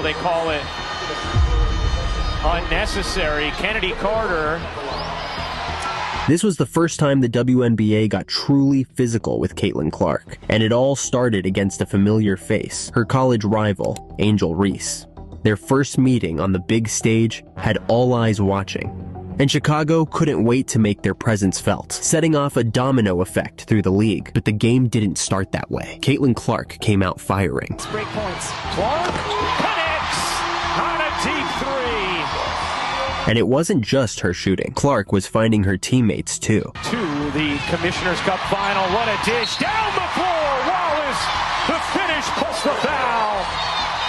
They call it unnecessary. Kennedy Carter. This was the first time the WNBA got truly physical with Caitlin Clark, and it all started against a familiar face, her college rival, Angel Reese. Their first meeting on the big stage had all eyes watching, and Chicago couldn't wait to make their presence felt, setting off a domino effect through the league. But the game didn't start that way. Caitlin Clark came out firing. Break points. Clark connects on a deep three. And it wasn't just her shooting. Clark was finding her teammates too. To the Commissioner's Cup final. What a dish. Down the floor. Wallace. The finish plus the foul.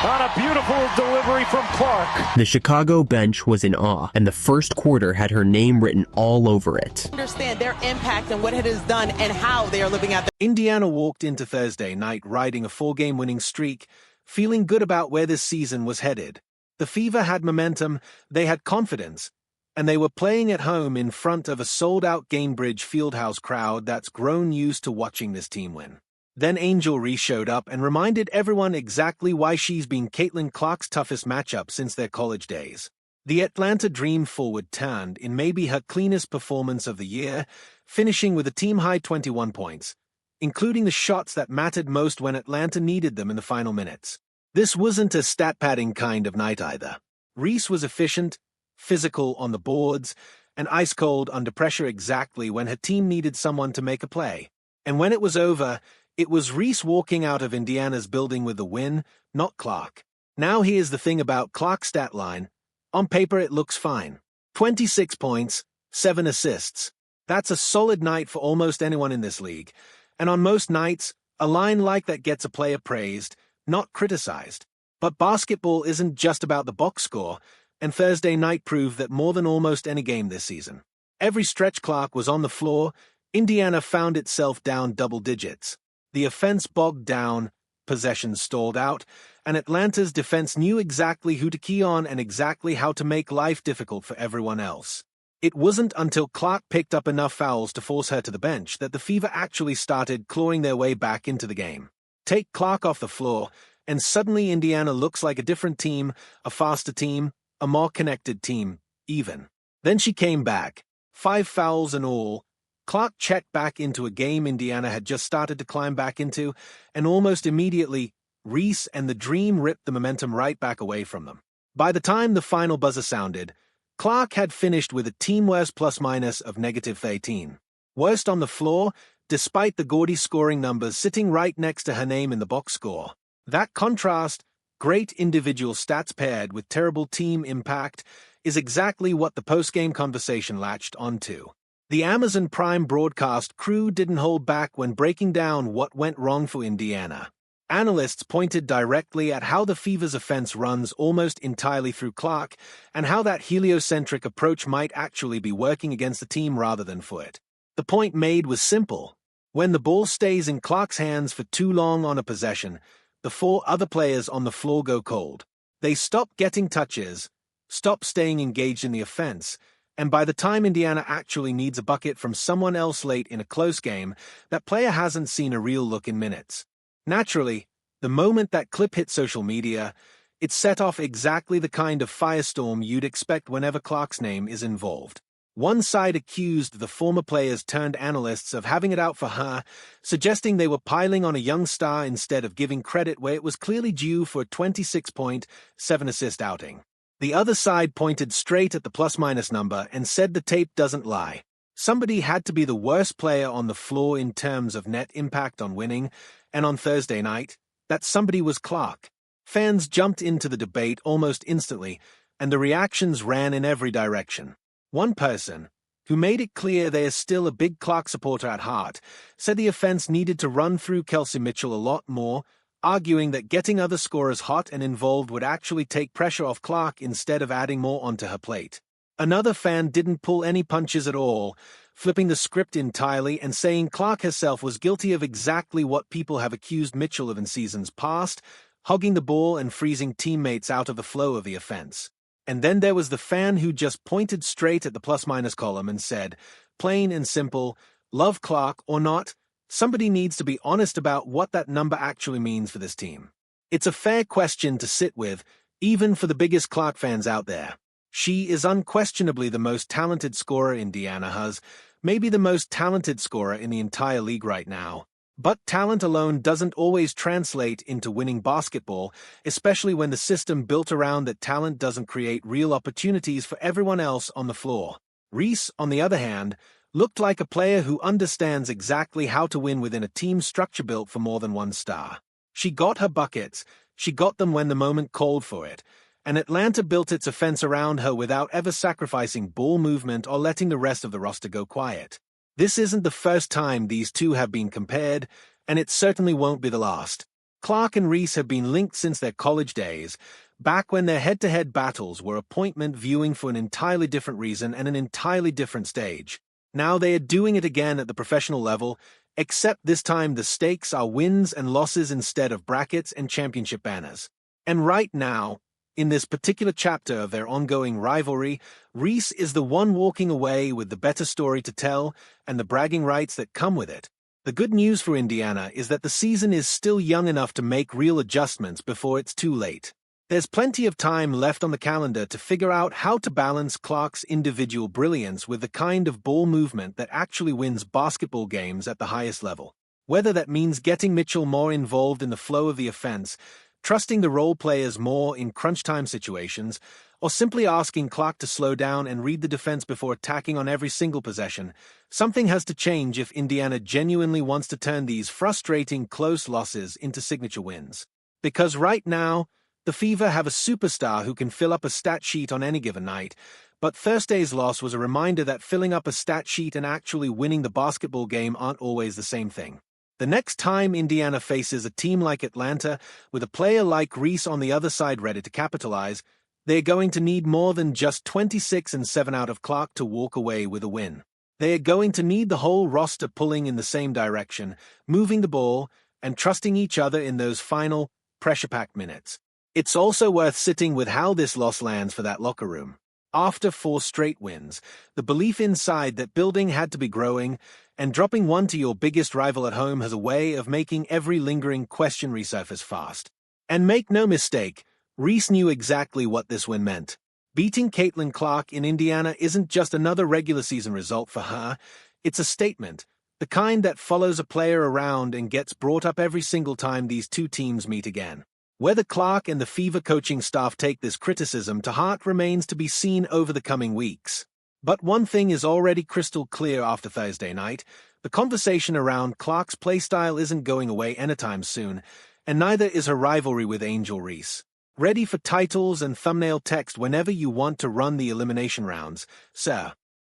On a beautiful delivery from Clark. The Chicago bench was in awe, and the first quarter had her name written all over it. Understand their impact and what it has done and how they are living out their... Indiana walked into Thursday night riding a 4-game winning streak, feeling good about where this season was headed. The Fever had momentum, they had confidence, and they were playing at home in front of a sold-out Gainbridge Fieldhouse crowd that's grown used to watching this team win. Then Angel Reese showed up and reminded everyone exactly why she's been Caitlin Clark's toughest matchup since their college days. The Atlanta Dream forward turned in maybe her cleanest performance of the year, finishing with a team-high 21 points, including the shots that mattered most when Atlanta needed them in the final minutes. This wasn't a stat-padding kind of night either. Reese was efficient, physical on the boards, and ice-cold under pressure exactly when her team needed someone to make a play. And when it was over, it was Reese walking out of Indiana's building with the win, not Clark. Now here's the thing about Clark's stat line. On paper it looks fine. 26 points, 7 assists. That's a solid night for almost anyone in this league. And on most nights, a line like that gets a player praised, not criticized. But basketball isn't just about the box score, and Thursday night proved that more than almost any game this season. Every stretch Clark was on the floor, Indiana found itself down double digits. The offense bogged down, possessions stalled out, and Atlanta's defense knew exactly who to key on and exactly how to make life difficult for everyone else. It wasn't until Clark picked up enough fouls to force her to the bench that the Fever actually started clawing their way back into the game. Take Clark off the floor, and suddenly Indiana looks like a different team, a faster team, a more connected team, even. Then she came back, 5 fouls and all. Clark checked back into a game Indiana had just started to climb back into, and almost immediately, Reese and the Dream ripped the momentum right back away from them. By the time the final buzzer sounded, Clark had finished with a team-worst plus-minus of -13. Worst on the floor, despite the gaudy scoring numbers sitting right next to her name in the box score. That contrast, great individual stats paired with terrible team impact, is exactly what the post-game conversation latched onto. The Amazon Prime broadcast crew didn't hold back when breaking down what went wrong for Indiana. Analysts pointed directly at how the Fever's offense runs almost entirely through Clark, and how that heliocentric approach might actually be working against the team rather than for it. The point made was simple. When the ball stays in Clark's hands for too long on a possession, the 4 other players on the floor go cold. They stop getting touches, stop staying engaged in the offense, and by the time Indiana actually needs a bucket from someone else late in a close game, that player hasn't seen a real look in minutes. Naturally, the moment that clip hit social media, it set off exactly the kind of firestorm you'd expect whenever Clark's name is involved. One side accused the former players turned analysts of having it out for her, suggesting they were piling on a young star instead of giving credit where it was clearly due for a 26-point, 7-assist outing. The other side pointed straight at the plus-minus number and said the tape doesn't lie. Somebody had to be the worst player on the floor in terms of net impact on winning, and on Thursday night, that somebody was Clark. Fans jumped into the debate almost instantly, and the reactions ran in every direction. One person, who made it clear they is still a big Clark supporter at heart, said the offense needed to run through Kelsey Mitchell a lot more, arguing that getting other scorers hot and involved would actually take pressure off Clark instead of adding more onto her plate. Another fan didn't pull any punches at all, flipping the script entirely and saying Clark herself was guilty of exactly what people have accused Mitchell of in seasons past, hogging the ball and freezing teammates out of the flow of the offense. And then there was the fan who just pointed straight at the plus-minus column and said, plain and simple, love Clark or not, somebody needs to be honest about what that number actually means for this team. It's a fair question to sit with, even for the biggest Clark fans out there. She is unquestionably the most talented scorer Indiana has, maybe the most talented scorer in the entire league right now. But talent alone doesn't always translate into winning basketball, especially when the system built around that talent doesn't create real opportunities for everyone else on the floor. Reese, on the other hand, looked like a player who understands exactly how to win within a team structure built for more than one star. She got her buckets, she got them when the moment called for it, and Atlanta built its offense around her without ever sacrificing ball movement or letting the rest of the roster go quiet. This isn't the first time these two have been compared, and it certainly won't be the last. Clark and Reese have been linked since their college days, back when their head-to-head battles were appointment viewing for an entirely different reason and an entirely different stage. Now they are doing it again at the professional level, except this time the stakes are wins and losses instead of brackets and championship banners. And right now, in this particular chapter of their ongoing rivalry, Reese is the one walking away with the better story to tell and the bragging rights that come with it. The good news for Indiana is that the season is still young enough to make real adjustments before it's too late. There's plenty of time left on the calendar to figure out how to balance Clark's individual brilliance with the kind of ball movement that actually wins basketball games at the highest level. Whether that means getting Mitchell more involved in the flow of the offense, trusting the role players more in crunch time situations, or simply asking Clark to slow down and read the defense before attacking on every single possession, something has to change if Indiana genuinely wants to turn these frustrating close losses into signature wins. Because right now, the Fever have a superstar who can fill up a stat sheet on any given night, but Thursday's loss was a reminder that filling up a stat sheet and actually winning the basketball game aren't always the same thing. The next time Indiana faces a team like Atlanta, with a player like Reese on the other side ready to capitalize, they're going to need more than just 26 and 7 out of Clark to walk away with a win. They are going to need the whole roster pulling in the same direction, moving the ball, and trusting each other in those final, pressure-packed minutes. It's also worth sitting with how this loss lands for that locker room. After 4 straight wins, the belief inside that building had to be growing, and dropping one to your biggest rival at home has a way of making every lingering question resurface fast. And make no mistake, Reese knew exactly what this win meant. Beating Caitlin Clark in Indiana isn't just another regular season result for her, it's a statement, the kind that follows a player around and gets brought up every single time these two teams meet again. Whether Clark and the Fever coaching staff take this criticism to heart remains to be seen over the coming weeks. But one thing is already crystal clear after Thursday night: the conversation around Clark's playstyle isn't going away anytime soon, and neither is her rivalry with Angel Reese. Ready for titles and thumbnail text whenever you want to run the elimination rounds, sir.